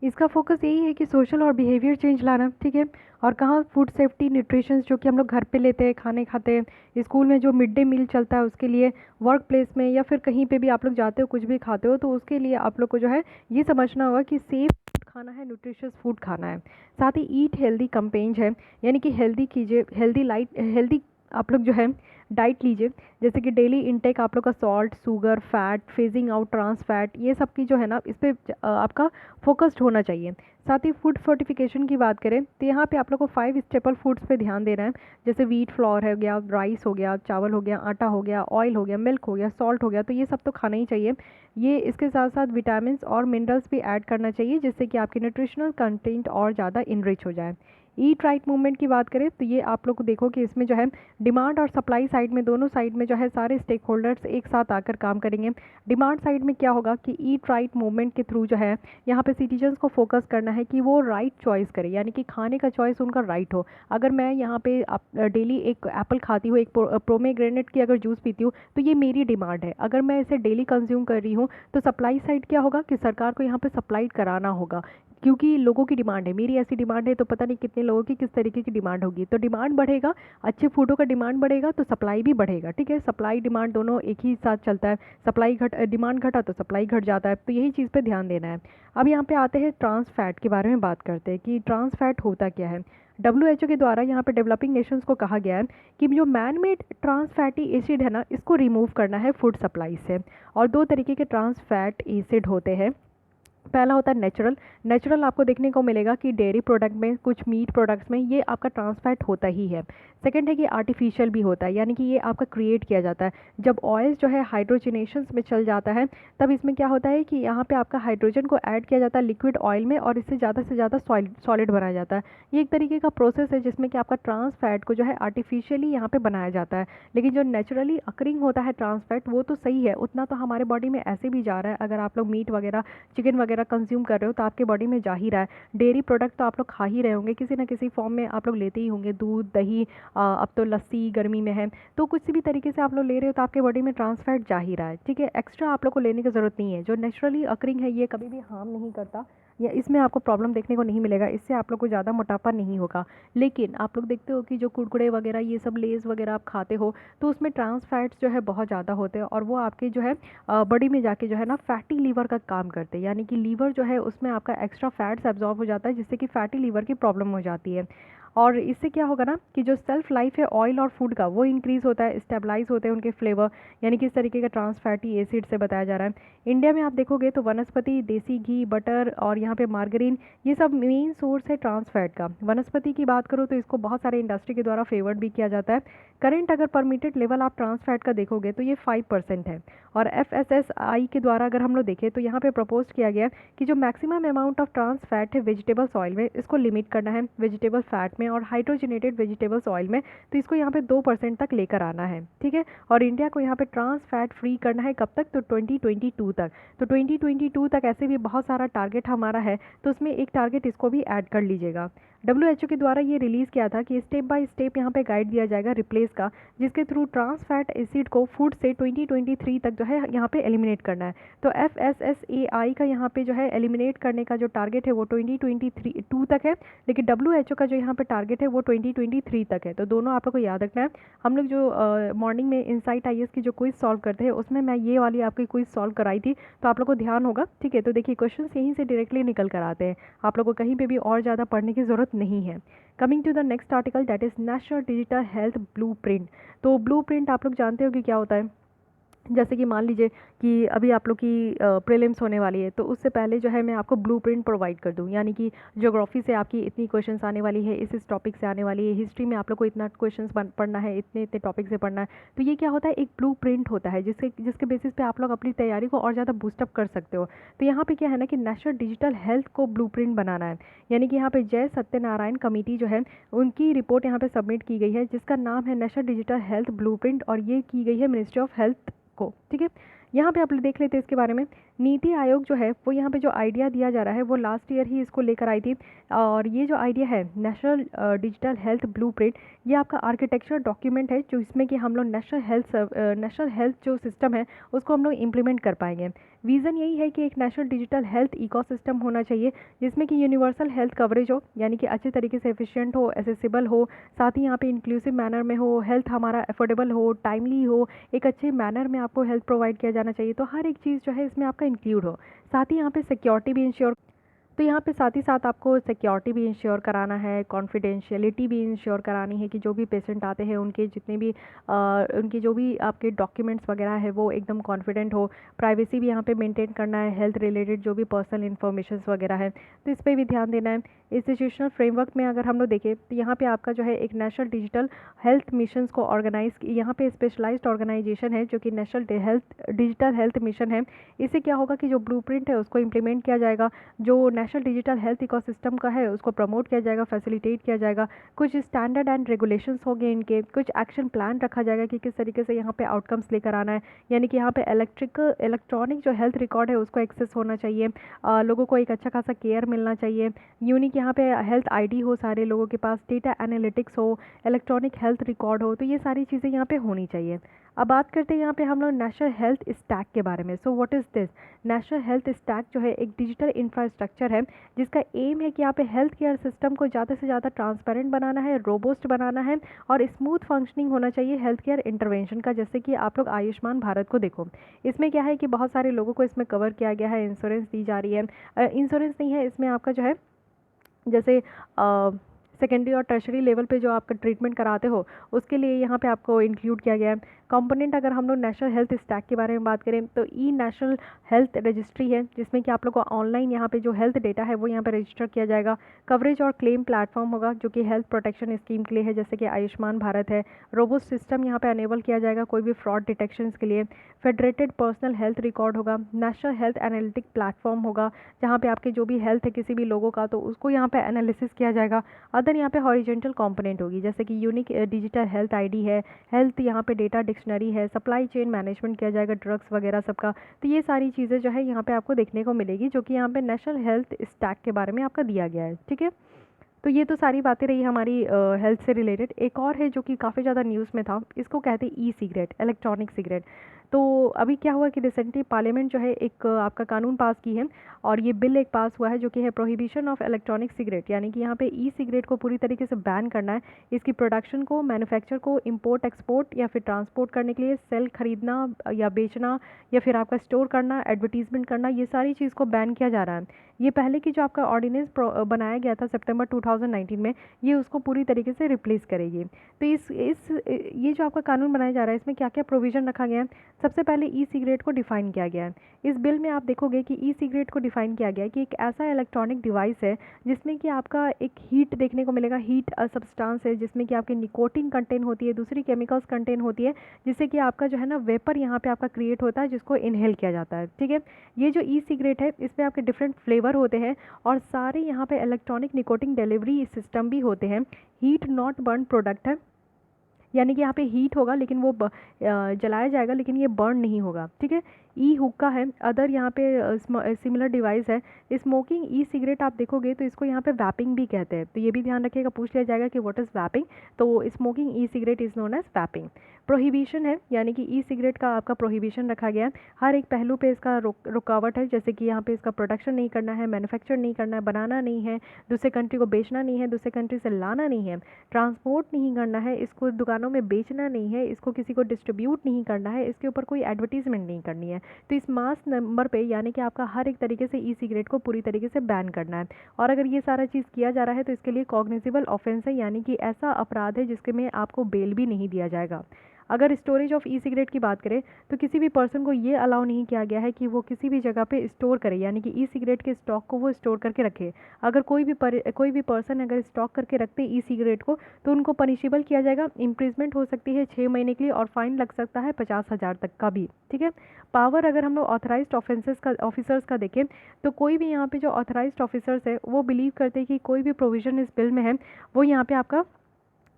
A: इसका फोकस यही है कि सोशल और बिहेवियर चेंज लाना, ठीक है। और कहाँ फूड सेफ्टी न्यूट्रिशन जो कि हम लोग घर पे लेते हैं, खाने खाते हैं, स्कूल में जो मिड डे मील चलता है उसके लिए, वर्क प्लेस में या फिर कहीं पे भी आप लोग जाते हो कुछ भी खाते हो, तो उसके लिए आप लोग को जो है ये समझना होगा कि सेफ फूड खाना है, न्यूट्रिशियस फूड खाना है। साथ ही ईट हेल्दी कंपेन्ज है, यानी कि हेल्दी कीजिए, हेल्दी आप लोग जो है डाइट लीजिए। जैसे कि डेली इनटेक आप लोग का salt, sugar, fat, phasing out trans fat, ये सब की जो है ना इस पर आपका फोकस्ड होना चाहिए। साथ ही फूड फोर्टिफिकेशन की बात करें तो यहाँ पे आप लोग को 5 स्टेपल फूड्स पे ध्यान देना है। जैसे व्हीट फ्लोर हो गया, राइस हो गया, चावल हो गया, आटा हो गया, ऑयल हो गया, मिल्क हो गया, सॉल्ट हो गया, तो ये सब तो खाना ही चाहिए। ये इसके साथ साथ विटामिन और मिनरल्स भी ऐड करना चाहिए, जिससे कि आपकी न्यूट्रिशनल कंटेंट और ज़्यादा इनरिच हो जाए। ईट राइट मूवमेंट की बात करें तो ये आप लोग को देखो कि इसमें जो है डिमांड और सप्लाई साइड में, दोनों साइड में जो है सारे स्टेक होल्डर्स एक साथ आकर काम करेंगे। डिमांड साइड में क्या होगा कि ईट राइट मूवमेंट के थ्रू जो है यहाँ पे सिटीजन्स को फोकस करना है कि वो राइट चॉइस करें, यानी कि खाने का चॉइस उनका राइट हो। अगर मैं यहाँ पे डेली एक एप्पल खाती हूँ, एक प्रोमेग्रेनेट की अगर जूस पीती हूँ, तो ये मेरी डिमांड है। अगर मैं इसे डेली कंज्यूम कर रही हूँ तो सप्लाई साइड क्या होगा कि सरकार को यहाँ पे सप्लाई कराना होगा, क्योंकि लोगों की डिमांड है। मेरी ऐसी डिमांड है तो पता नहीं कितने लोगों की किस तरीके की डिमांड होगी। तो डिमांड बढ़ेगा, अच्छे फूडों का डिमांड बढ़ेगा तो सप्लाई भी बढ़ेगा, ठीक है। सप्लाई डिमांड दोनों एक ही साथ चलता है। डिमांड घटा तो सप्लाई घट जाता है, तो यही चीज़ पे ध्यान देना है। अब यहाँ पे आते हैं ट्रांस फैट के बारे में बात करते हैं कि ट्रांस फैट होता क्या है। WHO के द्वारा यहाँ पे डेवलपिंग नेशंस को कहा गया है कि जो man made trans fatty acid है ना, इसको रिमूव करना है फूड सप्लाई से। और 2 तरीके के ट्रांस फैट एसिड होते हैं। पहला होता है नेचुरल। नेचुरल आपको देखने को मिलेगा कि डेयरी प्रोडक्ट में, कुछ मीट प्रोडक्ट्स में ये आपका ट्रांस फैट होता ही है। सेकंड है कि आर्टिफिशियल भी होता है, यानी कि ये आपका क्रिएट किया जाता है। जब ऑयल जो है हाइड्रोजनेशंस में चल जाता है, तब इसमें क्या होता है कि यहाँ पे आपका हाइड्रोजन को ऐड किया जाता है लिक्विड ऑयल में, और इससे ज़्यादा से ज़्यादा सॉलिड बनाया जाता है। ये एक तरीके का प्रोसेस है जिसमें कि आपका ट्रांस फैट को जो है आर्टिफिशियली यहाँ पे बनाया जाता है। लेकिन जो नेचुरली अकरिंग होता है ट्रांस फैट, वो तो सही है, उतना तो हमारे बॉडी में ऐसे भी जा रहा है। अगर आप लोग मीट वगैरह, चिकन वगैरह कंज्यूम कर रहे हो तो आपके बॉडी में जा ही रहा है। डेयरी प्रोडक्ट तो आप लोग खा ही रहे होंगे, किसी ना किसी फॉर्म में आप लोग लेते ही होंगे, दूध, दही, अब तो लस्सी गर्मी में है, तो कुछ भी तरीके से आप लोग ले रहे हो तो आपके बॉडी में ट्रांस फैट जा ही रहा है, ठीक है। एक्स्ट्रा आप लोग को लेने की ज़रूरत नहीं है। जो नेचुरली अकरिंग है ये कभी भी हार्म नहीं करता, या इसमें आपको प्रॉब्लम देखने को नहीं मिलेगा, इससे आप लोग को ज़्यादा मोटापा नहीं होगा। लेकिन आप लोग देखते हो कि जो कुरकुरे वगैरह, ये सब लेज़ वगैरह आप खाते हो, तो उसमें ट्रांस फैट्स जो है बहुत ज़्यादा होते हैं, और वो आपके जो है बॉडी में जाके जो है ना फैटी लीवर का काम करते हैं। यानी कि लीवर जो है उसमें आपका एक्स्ट्रा फैट्स एब्जॉर्ब हो जाता है, जिससे कि फैटी लीवर की प्रॉब्लम हो जाती है। और इससे क्या होगा ना कि जो सेल्फ लाइफ है ऑयल और फूड का, वो इंक्रीज़ होता है, स्टेबलाइज होते हैं उनके फ्लेवर, यानी कि इस तरीके का ट्रांस फैटी एसिड से बताया जा रहा है। इंडिया में आप देखोगे तो वनस्पति, देसी घी, बटर और यहाँ पे मार्गरीन, ये सब मेन सोर्स है ट्रांस फैट का। वनस्पति की बात करो तो इसको बहुत सारे इंडस्ट्री के द्वारा फेवर्ड भी किया जाता है। करेंट अगर परमिटेड लेवल आप ट्रांस फैट का देखोगे तो ये 5% है। और FSSAI के द्वारा अगर हम लोग देखें तो यहाँ पे प्रपोज किया गया कि जो maximum amount of trans fat है वेजिटेबल्स ऑयल में, इसको लिमिट करना है वेजिटेबल फैट में और हाइड्रोजनेटेड वेजिटेबल्स ऑयल में, तो इसको यहाँ पे 2% तक लेकर आना है, ठीक है। और इंडिया को यहाँ पे ट्रांस फैट फ्री करना है कब तक, तो 2022 तक। तो 2022 तक ऐसे भी बहुत सारा टारगेट हमारा है, तो उसमें एक टारगेट इसको भी ऐड कर लीजिएगा। WHO के द्वारा ये रिलीज़ किया था कि स्टेप बाय स्टेप यहाँ पे गाइड दिया जाएगा रिप्लेस का, जिसके थ्रू ट्रांस फैट एसिड को फूड से 2023 तक जो है यहाँ पे एलिमिनेट करना है। तो FSSAI का यहाँ पे जो है एलिमिनेट करने का जो टारगेट है वो 2022 तक है, लेकिन WHO का जो यहाँ पे टारगेट है वो 2023 तक है। तो दोनों आप लोग को याद रखना है। हम लोग जो मॉर्निंग में इनसाइट IAS की जो क्विज सॉल्व करते हैं, उसमें मैं ये वाली आपकी क्विज सॉल्व कराई थी, तो आप लोग को ध्यान होगा, ठीक है। तो देखिए क्वेश्चन यहीं से डायरेक्टली निकल कर आते हैं, आप लोग को कहीं पे भी और ज़्यादा पढ़ने की ज़रूरत नहीं है। Coming to the next article, that is national digital health blueprint. तो ब्लूप्रिंट आप लोग जानते हो कि क्या होता है। जैसे कि मान लीजिए कि अभी आप लोग की प्रीलिम्स होने वाली है, तो उससे पहले जो है मैं आपको ब्लूप्रिंट प्रोवाइड कर दूँ, यानी कि ज्योग्राफी से आपकी इतनी क्वेश्चंस आने वाली है, इस टॉपिक से आने वाली है, हिस्ट्री में आप लोग को इतना क्वेश्चंस पढ़ना है, इतने इतने टॉपिक से पढ़ना है। तो ये क्या होता है, एक ब्लूप्रिंट होता है जिसके बेसिस पे आप लोग अपनी तैयारी को और ज़्यादा बूस्टअप कर सकते हो। तो यहाँ पे क्या है ना कि नेशनल डिजिटल हेल्थ को ब्लूप्रिंट बनाना है, यानी कि यहाँ पे जय सत्यनारायण कमेटी जो है उनकी रिपोर्ट यहाँ पे सबमिट की गई है, जिसका नाम है नेशनल डिजिटल हेल्थ ब्लूप्रिंट, और ये की गई है मिनिस्ट्री ऑफ हेल्थ को। ठीक है, यहाँ पे आप लोग देख लेते हैं इसके बारे में। नीति आयोग जो है वो यहाँ पे जो आइडिया दिया जा रहा है वो लास्ट ईयर ही इसको लेकर आई थी, और ये जो आइडिया है नेशनल डिजिटल हेल्थ ब्लूप्रिंट, ये आपका आर्किटेक्चर डॉक्यूमेंट है जो इसमें कि हम लोग नेशनल हेल्थ जो सिस्टम है उसको हम लोग इम्प्लीमेंट कर पाएंगे। विज़न यही है कि एक नेशनल डिजिटल हेल्थ इकोसिस्टम होना चाहिए जिसमें कि यूनिवर्सल हेल्थ कवरेज हो, यानी कि अच्छे तरीके से एफिशिएंट हो, एसेसिबल हो, साथ ही यहाँ पे इंक्लूसिव मैनर में हो, हेल्थ हमारा अफोर्डेबल हो, टाइमली हो, एक अच्छे मैनर में आपको हेल्थ प्रोवाइड किया जाना चाहिए। तो हर एक चीज़ जो है इसमें आपका इंक्लूड हो, साथ ही यहाँ पे सिक्योरिटी भी इंश्योर, तो यहाँ पे साथ ही साथ आपको सिक्योरिटी भी इंश्योर कराना है, कॉन्फिडेंशियलिटी भी इंश्योर करानी है कि जो भी पेशेंट आते हैं उनके जितने भी उनकी जो भी आपके डॉक्यूमेंट्स वगैरह है वो एकदम कॉन्फिडेंट हो। प्राइवेसी भी यहाँ पे मेंटेन करना है, हेल्थ रिलेटेड जो भी पर्सनल इन्फॉर्मेशन वगैरह है तो इस पर भी ध्यान देना है। इंस्टीट्यूशनल फ्रेमवर्क में अगर हम लोग देखें तो यहाँ पे आपका जो है एक नेशनल डिजिटल हेल्थ मिशन को ऑर्गेनाइज, यहाँ पे स्पेशलाइज्ड ऑर्गेनाइजेशन है जो कि national health digital health mission है। इससे क्या होगा कि जो ब्लूप्रिंट है उसको इम्प्लीमेंट किया जाएगा, जो नेशनल डिजिटल हेल्थ इकोसिस्टम का है उसको प्रमोट किया जाएगा, फैसिलिटेट किया जाएगा, कुछ स्टैंडर्ड एंड रेगुलेशंस होंगे इनके, कुछ एक्शन प्लान रखा जाएगा कि किस तरीके से यहाँ पे आउटकम्स लेकर आना है, यानी कि यहाँ पे इलेक्ट्रॉनिक जो हेल्थ रिकॉर्ड है उसको एक्सेस होना चाहिए, लोगों को एक अच्छा खासा केयर मिलना चाहिए, यूनिक यहाँ पे हेल्थ आईडी हो सारे लोगों के पास, डेटा एनालिटिक्स हो, इलेक्ट्रॉनिक हेल्थ रिकॉर्ड हो, तो ये सारी चीज़ें यहाँ पे होनी चाहिए। अब बात करते हैं यहाँ पे हम लोग नेशनल हेल्थ स्टैक के बारे में। So what is this? National health stack जो है एक डिजिटल इंफ्रास्ट्रक्चर है जिसका एम है कि यहाँ पे हेल्थ केयर सिस्टम को ज़्यादा से ज़्यादा ट्रांसपेरेंट बनाना है, रोबोस्ट बनाना है, और स्मूथ फंक्शनिंग होना चाहिए हेल्थ केयर इंटरवेंशन का। जैसे कि आप लोग आयुष्मान भारत को देखो, इसमें क्या है कि बहुत सारे लोगों को इसमें कवर किया गया है, इंश्योरेंस दी जा रही है, इंश्योरेंस नहीं है इसमें आपका जो है, जैसे सेकेंडरी और टर्शरी लेवल पे जो आपका ट्रीटमेंट कराते हो उसके लिए यहाँ पे आपको इंक्लूड किया गया है। कंपोनेंट अगर हम लोग नेशनल हेल्थ स्टैक के बारे में बात करें तो ई नेशनल हेल्थ रजिस्ट्री है जिसमें कि आप लोग को ऑनलाइन यहाँ पे जो हेल्थ डेटा है वो यहाँ पे रजिस्टर किया जाएगा। कवरेज और क्लेम प्लेटफॉर्म होगा जो कि हेल्थ प्रोटेक्शन स्कीम के लिए है, जैसे कि आयुष्मान भारत है। रोबोस्ट सिस्टम यहाँ पे अनेबल किया जाएगा कोई भी फ्रॉड डिटेक्शन के लिए। फेडरेटेड पर्सनल हेल्थ रिकॉर्ड होगा, नेशनल हेल्थ एनालिटिक प्लेटफॉर्म होगा जहाँ पे आपके जो भी हेल्थ है किसी भी लोगों का तो उसको यहाँ पे एनालिसिस किया जाएगा। अदर यहाँ पे हॉरिजेंटल कंपोनेंट होगी जैसे कि यूनिक डिजिटल हेल्थ आईडी है, हेल्थ यहाँ पे डेटा डिक्शनरी है, सप्लाई चेन मैनेजमेंट किया जाएगा ड्रग्स वगैरह सबका। तो ये सारी चीज़ें जो है यहाँ पे आपको देखने को मिलेगी जो कि यहाँ पे नेशनल हेल्थ स्टैक के बारे में आपका दिया गया है। ठीक है, तो ये तो सारी बातें रही हमारी हेल्थ से रिलेटेड। एक और है जो कि काफ़ी ज़्यादा न्यूज़ में था, इसको कहते हैं ई सिगरेट, इलेक्ट्रॉनिक सिगरेट। तो अभी क्या हुआ कि रिसेंटली पार्लियामेंट जो है एक आपका कानून पास की है, और ये बिल एक पास हुआ है जो कि है प्रोहिबिशन ऑफ इलेक्ट्रॉनिक सिगरेट, यानी कि यहाँ पे ई सिगरेट को पूरी तरीके से बैन करना है। इसकी प्रोडक्शन को, मैन्युफैक्चर को, इंपोर्ट एक्सपोर्ट या फिर ट्रांसपोर्ट करने के लिए, सेल खरीदना या बेचना या फिर आपका स्टोर करना, एडवर्टीजमेंट करना, ये सारी चीज़ को बैन किया जा रहा है। ये पहले की जो आपका ऑर्डिनेंस बनाया गया था सितंबर 2019 में, ये उसको पूरी तरीके से रिप्लेस करेगी। तो इस ये जो आपका कानून बनाया जा रहा है इसमें क्या क्या प्रोविज़न रखा गया है? सबसे पहले ई सिगरेट को डिफ़ाइन किया गया है। इस बिल में आप देखोगे कि ई सिगरेट को डिफ़ाइन किया गया है कि एक ऐसा इलेक्ट्रॉनिक डिवाइस है जिसमें कि आपका एक हीट देखने को मिलेगा, हीट सब्सटेंस है जिसमें कि आपकी निकोटिन कंटेन होती है, दूसरी केमिकल्स कंटेन होती है, जिससे कि आपका जो है ना वेपर यहाँ पे आपका क्रिएट होता है जिसको इनहेल किया जाता है। ठीक है, ये जो ई सिगरेट है इसमें आपके डिफरेंट फ्लेवर होते हैं और सारे यहाँ पे इलेक्ट्रॉनिक निकोटिन डिलीवरी सिस्टम भी होते हैं। हीट नॉट बर्न प्रोडक्ट है, यानी कि यहाँ पे हीट होगा लेकिन वो जलाया जाएगा लेकिन ये बर्न नहीं होगा। ठीक है, ई हुक्का है, अदर यहाँ पे सिमिलर डिवाइस है। स्मोकिंग ई सिगरेट आप देखोगे तो इसको यहाँ पे वैपिंग भी कहते हैं, तो ये भी ध्यान रखिएगा, पूछ लिया जाएगा कि व्हाट इज़ वैपिंग, तो smoking e cigarette is known as vaping. Prohibition है, यानी कि ई सिगरेट का आपका प्रोहिबिशन रखा गया है, हर एक पहलू पे इसका रुकावट है, जैसे कि यहाँ पे इसका प्रोडक्शन नहीं करना है, मैन्युफैक्चर नहीं करना है, बनाना नहीं है, दूसरे कंट्री को बेचना नहीं है, दूसरे कंट्री से लाना नहीं है, ट्रांसपोर्ट नहीं करना है, इसको दुकानों में बेचना नहीं है, इसको किसी को डिस्ट्रीब्यूट नहीं करना है, इसके ऊपर कोई एडवर्टीजमेंट नहीं करनी है। तो इस मास नंबर पे यानी कि आपका हर एक तरीके से ई सिगरेट को पूरी तरीके से बैन करना है। और अगर ये सारा चीज़ किया जा रहा है तो इसके लिए कॉग्निजिबल ऑफेंस है, यानी कि ऐसा अपराध है जिसके में आपको बेल भी नहीं दिया जाएगा। अगर स्टोरेज ऑफ ई सिगरेट की बात करें तो किसी भी पर्सन को ये अलाउ नहीं किया गया है कि वो किसी भी जगह पे स्टोर करे, यानी कि ई सिगरेट के स्टॉक को वो स्टोर करके रखे। अगर कोई भी पर्सन अगर स्टॉक करके रखते ई सिगरेट को तो उनको पनिशेबल किया जाएगा, इम्प्रिजमेंट हो सकती है 6 महीने के लिए और फाइन लग सकता है 50,000 तक का भी। ठीक है। पावर अगर हम लोग ऑथराइज्ड ऑफिसर्स का देखें तो कोई भी यहाँ पे जो ऑथराइज्ड ऑफिसर्स है वो बिलीव करते हैं कि कोई भी प्रोविज़न इस बिल में है वो यहाँ पे आपका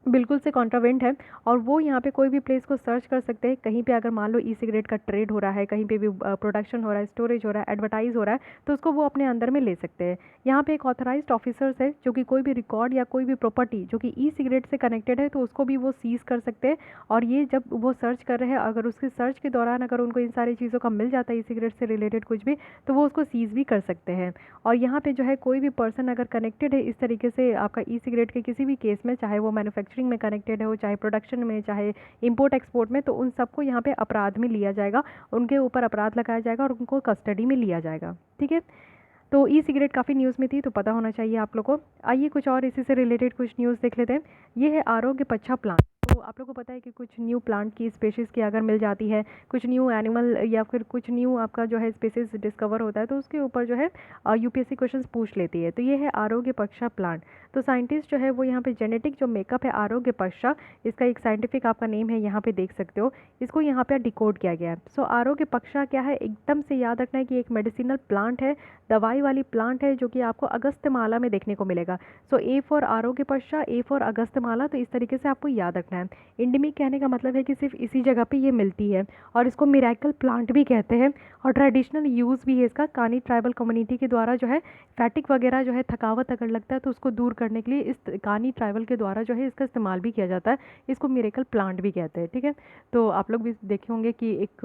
A: बिल्कुल से कॉन्ट्रावेंट है, और वो यहाँ पे कोई भी प्लेस को सर्च कर सकते हैं। कहीं पे अगर मान लो ई सिगरेट का ट्रेड हो रहा है, कहीं पे भी प्रोडक्शन हो रहा है, स्टोरेज हो रहा है, एडवर्टाइज हो रहा है, तो उसको वो अपने अंदर में ले सकते हैं। यहाँ पे एक ऑथराइज्ड ऑफिसर्स है जो कि कोई भी रिकॉर्ड या कोई भी प्रॉपर्टी जो कि ई सिगरेट से कनेक्टेड है तो उसको भी वो सीज़ कर सकते हैं। और ये जब वो सर्च कर रहे हैं, अगर उसके सर्च के दौरान अगर उनको इन सारी चीज़ों का मिल जाता है ई सिगरेट से रिलेटेड कुछ भी, तो वो उसको सीज़ भी कर सकते हैं। और यहाँ पे जो है कोई भी पर्सन अगर कनेक्टेड है इस तरीके से आपका ई सिगरेट के किसी भी केस में, चाहे वो मैन्युफैक्चरिंग में कनेक्टेड है, चाहे प्रोडक्शन में, चाहे इंपोर्ट एक्सपोर्ट में, तो उन सबको यहाँ पे अपराध में लिया जाएगा, उनके ऊपर अपराध लगाया जाएगा और उनको कस्टडी में लिया जाएगा। ठीक है। तो ई सिगरेट काफ़ी न्यूज़ में थी तो पता होना चाहिए आप लोग को। आइए कुछ और इसी से रिलेटेड कुछ न्यूज़ देख लेते हैं। ये है आरोग्य पच्छा प्लांट। तो आप लोग को पता है कि कुछ न्यू प्लांट की स्पेशीज़ की अगर मिल जाती है, कुछ न्यू एनिमल या फिर कुछ न्यू आपका जो है स्पेसीज डिस्कवर होता है तो उसके ऊपर जो है यूपीएससी क्वेश्चंस पूछ लेती है। तो ये है आरोग्य पक्षा प्लांट। तो साइंटिस्ट जो है वो यहाँ पे जेनेटिक जो मेकअप है आरोग्य पक्षा, इसका एक साइंटिफिक आपका नेम है, यहाँ पे देख सकते हो, इसको यहाँ पे डिकोड किया गया है। सो आरोग्य पक्षा क्या है, एकदम से याद रखना है कि एक मेडिसिनल प्लांट है, दवाई वाली प्लांट है, जो कि आपको अगस्त्यमाला में देखने को मिलेगा। सो ए फॉर आरोग्य पक्षा, ए फॉर अगस्त्यमाला, तो इस तरीके से आपको याद रखना है। इंडेमिक कहने का मतलब है कि सिर्फ इसी जगह पे ये मिलती है, और इसको मिराकल प्लांट भी कहते हैं, और ट्रेडिशनल यूज़ भी है इसका। कानी ट्राइबल कम्युनिटी के द्वारा जो है फैटिक वगैरह जो है, थकावट अगर लगता है तो उसको दूर करने के लिए इस कानी ट्राइबल के द्वारा जो है इसका इस्तेमाल भी किया जाता है। इसको मिरेकल प्लांट भी कहते हैं। ठीक है। तो आप लोग भी देखे होंगे कि एक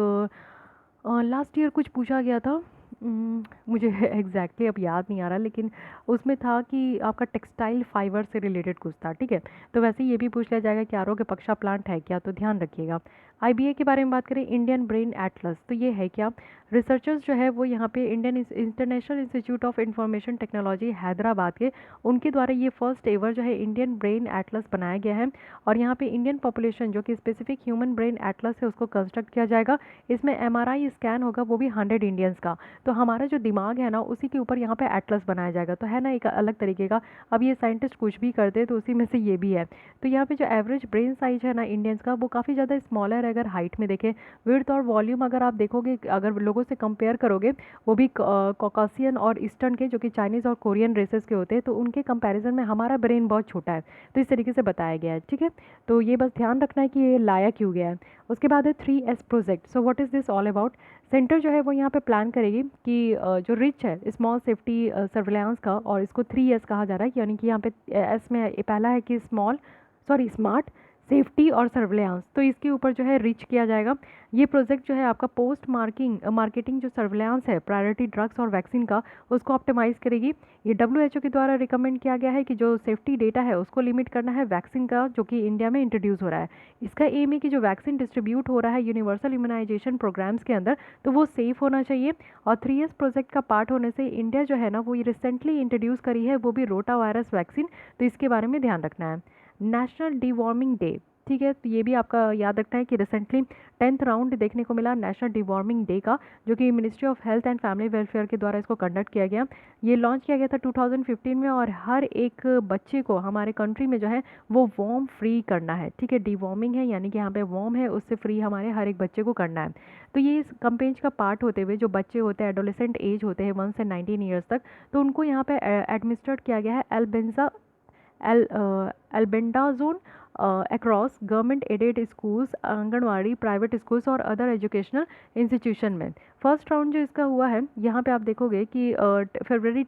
A: लास्ट ईयर कुछ पूछा गया था, मुझे एग्जैक्टली अब याद नहीं आ रहा, लेकिन उसमें था कि आपका टेक्सटाइल फाइबर से रिलेटेड कुछ था। ठीक है। तो वैसे ये भी पूछ लिया जाएगा कि आरोग्य पक्षा प्लांट है क्या, तो ध्यान रखिएगा। आईबीए के बारे में बात करें, इंडियन ब्रेन एटलस, तो ये है क्या, रिसर्चर्स जो है वो यहाँ पे Indian international institute of information technology Hyderabad के, उनके द्वारा ये फर्स्ट एवर जो है इंडियन ब्रेन एटलस बनाया गया है। और यहाँ पे इंडियन पॉपुलेशन जो कि स्पेसिफिक ह्यूमन ब्रेन एटलस है उसको कंस्ट्रक्ट किया जाएगा। इसमें एमआरआई स्कैन होगा, वो भी 100 इंडियंस का। तो हमारा जो दिमाग है ना उसी के ऊपर यहाँ पे एटलस बनाया जाएगा, तो है ना एक अलग तरीके का। अब ये साइंटिस्ट कुछ भी करते हैं तो उसी में से ये भी है। तो यहाँ पे जो एवरेज ब्रेन साइज है ना इंडियंस का, वो काफ़ी ज़्यादा स्मॉलर है अगर हाइट में देखें। विड्थ और वॉल्यूम अगर आप देखोगे, अगर लोगों से कंपेयर करोगे, वो भी कॉकासियन और ईस्टर्न के जो कि चाइनीज़ और कोरियन रेसेस के होते हैं, तो उनके कंपैरिजन में हमारा ब्रेन बहुत छोटा है। तो इस तरीके से बताया गया है। ठीक है। तो ये बस ध्यान रखना है कि ये लाया क्यों गया है। उसके बाद है 3S project. So what is this all about. Centre जो है वो यहाँ पे प्लान करेगी कि जो रिच है स्मॉल सेफ्टी सर्विलांस का, और इसको 3S कहा जा रहा है, यानी कि यहाँ पे एस में पहला है कि स्मार्ट सेफ्टी और सर्विलांस, तो इसके ऊपर जो है रिच किया जाएगा। ये प्रोजेक्ट जो है आपका पोस्ट मार्केटिंग जो सर्विलांस है प्रायोरिटी ड्रग्स और वैक्सीन का, उसको ऑप्टिमाइज़ करेगी। ये WHO के द्वारा रिकमेंड किया गया है कि जो सेफ्टी डेटा है उसको लिमिट करना है वैक्सीन का, जो कि इंडिया में इंट्रोड्यूस हो रहा है। इसका एम है कि जो वैक्सीन डिस्ट्रीब्यूट हो रहा है यूनिवर्सल इम्यूनाइजेशन प्रोग्राम्स के अंदर, तो वो सेफ़ होना चाहिए। और 3S प्रोजेक्ट का पार्ट होने से इंडिया जो है ना वो ये रिसेंटली इंट्रोड्यूस करी है, वो भी रोटा वायरस वैक्सीन, तो इसके बारे में ध्यान रखना है। नेशनल डिवॉर्मिंग डे, ठीक है, तो ये भी आपका याद रखना है कि रिसेंटली 10th राउंड देखने को मिला नेशनल डिवॉर्मिंग डे का, जो कि ministry of health and family welfare के द्वारा इसको कंडक्ट किया गया। ये लॉन्च किया गया था 2015 में, और हर एक बच्चे को हमारे कंट्री में जो है वो वॉर्म फ्री करना है। ठीक है, डिवॉर्मिंग है यानी कि यहाँ पे वॉर्म है, उससे फ्री हमारे हर एक बच्चे को करना है। तो ये इस कैंपेन का पार्ट होते हुए जो बच्चे होते हैं एडोलेसेंट एज होते हैं 1 से 19 ईयर्स तक, तो उनको यहाँ पे एडमिनिस्ट्रेट किया गया है albendazole across government aided schools, anganwadi, private schools और अदर एजुकेशनल इंस्टीट्यूशन में। फर्स्ट राउंड जो इसका हुआ है, यहाँ पे आप देखोगे कि फरवरी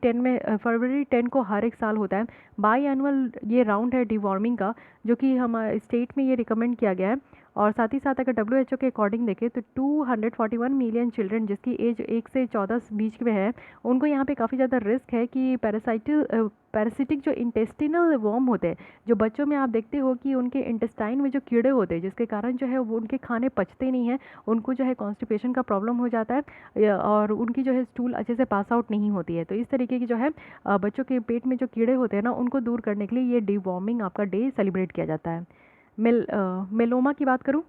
A: 10 को हर एक साल होता है। बाई एनुअल ये राउंड है डिवॉर्मिंग का, जो कि हमारे स्टेट में ये रिकमेंड किया गया है। और साथ ही साथ अगर WHO के अकॉर्डिंग देखें तो 241 मिलियन चिल्ड्रन जिसकी एज 1 से 14 बीच में है, उनको यहाँ पे काफ़ी ज़्यादा रिस्क है कि पैरासिटिक जो इंटेस्टिनल वॉर्म होते हैं, जो बच्चों में आप देखते हो कि उनके इंटेस्टाइन में जो कीड़े होते हैं, जिसके कारण जो है वो उनके खाने पचते नहीं हैं, उनको जो है कॉन्स्टिपेशन का प्रॉब्लम हो जाता है, और उनकी जो है स्टूल अच्छे से पास आउट नहीं होती है। तो इस तरीके की जो है बच्चों के पेट में जो कीड़े होते हैं ना, उनको दूर करने के लिए ये डिवॉर्मिंग आपका डे सेलिब्रेट किया जाता है। मेलोमा की बात करूँ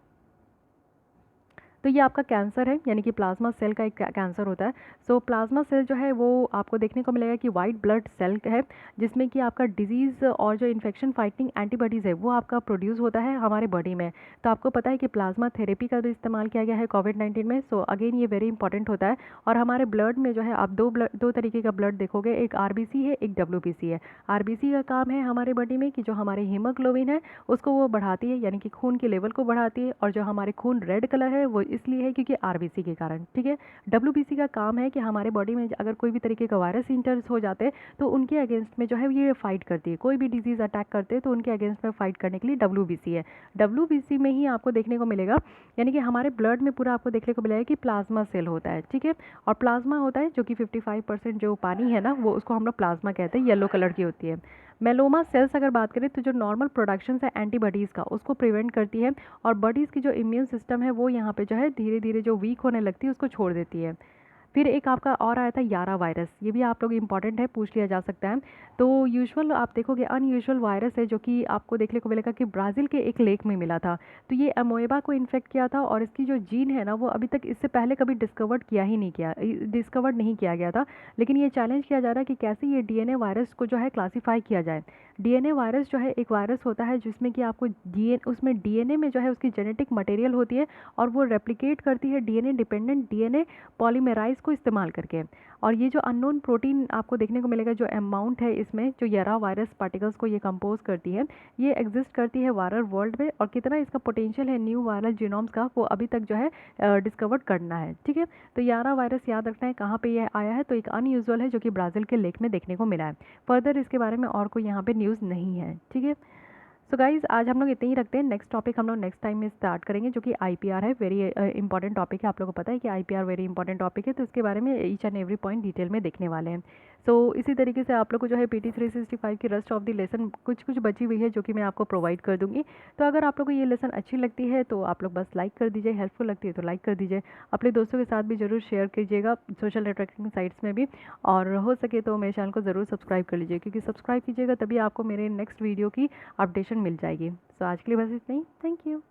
A: तो ये आपका कैंसर है, यानी कि प्लाज्मा सेल का एक कैंसर होता है। सो प्लाज्मा सेल जो है वो आपको देखने को मिलेगा कि वाइट ब्लड सेल है, जिसमें कि आपका डिजीज़ और जो इन्फेक्शन फाइटिंग एंटीबॉडीज़ है वो आपका प्रोड्यूस होता है हमारे बॉडी में। तो आपको पता है कि प्लाज्मा थेरेपी का भी इस्तेमाल किया गया है कोविड-19 में। सो अगेन ये वेरी इंपॉर्टेंट होता है। और हमारे ब्लड में जो है आप दो तरीके का ब्लड देखोगे, एक आरबीसी है, एक डब्ल्यूबीसी है। आरबीसी का काम है हमारे बॉडी में कि जो हमारे हीमोग्लोबिन है उसको वो बढ़ाती है, यानी कि खून के लेवल को बढ़ाती है। और जो हमारे खून रेड कलर है वो इसलिए है क्योंकि आरबीसी के कारण, ठीक है। डब्ल्यूबीसी का काम है कि हमारे बॉडी में अगर कोई भी तरीके का वायरस इंटर्स हो जाते हैं तो उनके अगेंस्ट में जो है ये फाइट करती है। कोई भी डिजीज़ अटैक करते हैं तो उनके अगेंस्ट में फाइट करने के लिए डब्ल्यूबीसी है। डब्ल्यूबीसी में ही आपको देखने को मिलेगा, यानी कि हमारे ब्लड में पूरा आपको देखने को मिलेगा कि प्लाज्मा सेल होता है, ठीक है। और प्लाज्मा होता है जो कि 55% जो पानी है ना वो उसको हम लोग प्लाज्मा कहते हैं, येलो कलर की होती है। मेलोमा सेल्स अगर बात करें तो जो नॉर्मल प्रोडक्शन है एंटीबॉडीज़ का उसको प्रिवेंट करती है, और बॉडीज़ की जो इम्यून सिस्टम है वो यहाँ पे जो है धीरे धीरे जो वीक होने लगती है उसको छोड़ देती है। फिर एक आपका और आया था यारा वायरस, ये भी आप लोग इंपॉर्टेंट है, पूछ लिया जा सकता है। तो यूजुअल आप देखोगे अनयूजुअल वायरस है जो कि आपको देखने को मिलेगा कि ब्राज़ील के एक लेक में मिला था। तो ये अमोएबा को इन्फेक्ट किया था, और इसकी जो जीन है ना वो अभी तक इससे पहले कभी डिस्कवर्ड नहीं किया गया था। लेकिन ये चैलेंज किया जा रहा है कि कैसे ये डीएनए वायरस को जो है क्लासीफाई किया जाए। डीएनए वायरस जो है एक वायरस होता है जिसमें कि आपको उसमें डीएनए में जो है उसकी जेनेटिक मटेरियल होती है, और वो रेप्लिकेट करती है डीएनए डिपेंडेंट डीएनए पॉलीमेराइज को इस्तेमाल करके। और ये जो अननोन प्रोटीन आपको देखने को मिलेगा, जो अमाउंट है इसमें जो येरा वायरस पार्टिकल्स को ये कंपोज करती है, ये एग्जिस्ट करती है वायरल वर्ल्ड में। और कितना इसका पोटेंशियल है न्यू वायरल जीनोम्स का वो अभी तक जो है डिस्कवर्ड करना है, ठीक है। तो यारा वायरस याद रखना है कहाँ पे ये आया है, तो एक अनयूजुअल है जो कि ब्राज़ील के लेक में देखने को मिला है। फर्दर इसके बारे में और कोई यहाँ पे न्यूज़ नहीं है, ठीक है। सो गाइज़ आज हम लोग इतने ही रखते हैं। नेक्स्ट टॉपिक हम लोग नेक्स्ट टाइम में स्टार्ट करेंगे, जो कि आईपीआर है। वेरी इंपॉर्टेंट टॉपिक है, आप लोगों को पता है कि आईपीआर वेरी इंपॉर्टेंट टॉपिक है, तो इसके बारे में each and every point detail में देखने वाले हैं। सो इसी तरीके से आप लोग को जो है पीटी 365 की रेस्ट ऑफ द लेसन कुछ बची हुई है जो कि मैं आपको प्रोवाइड कर दूंगी। तो अगर आप लोग को ये लेसन अच्छी लगती है तो आप लोग बस लाइक कर दीजिए, हेल्पफुल लगती है तो लाइक कर दीजिए। अपने दोस्तों के साथ भी ज़रूर शेयर कीजिएगा सोशल नेटवर्किंग साइट्स में भी, और हो सके तो मेरे चैनल को ज़रूर सब्सक्राइब कर लीजिए, क्योंकि सब्सक्राइब कीजिएगा तभी आपको मेरे नेक्स्ट वीडियो की अपडेशन मिल जाएगी। सो आज के लिए बस इतना ही। Thank you.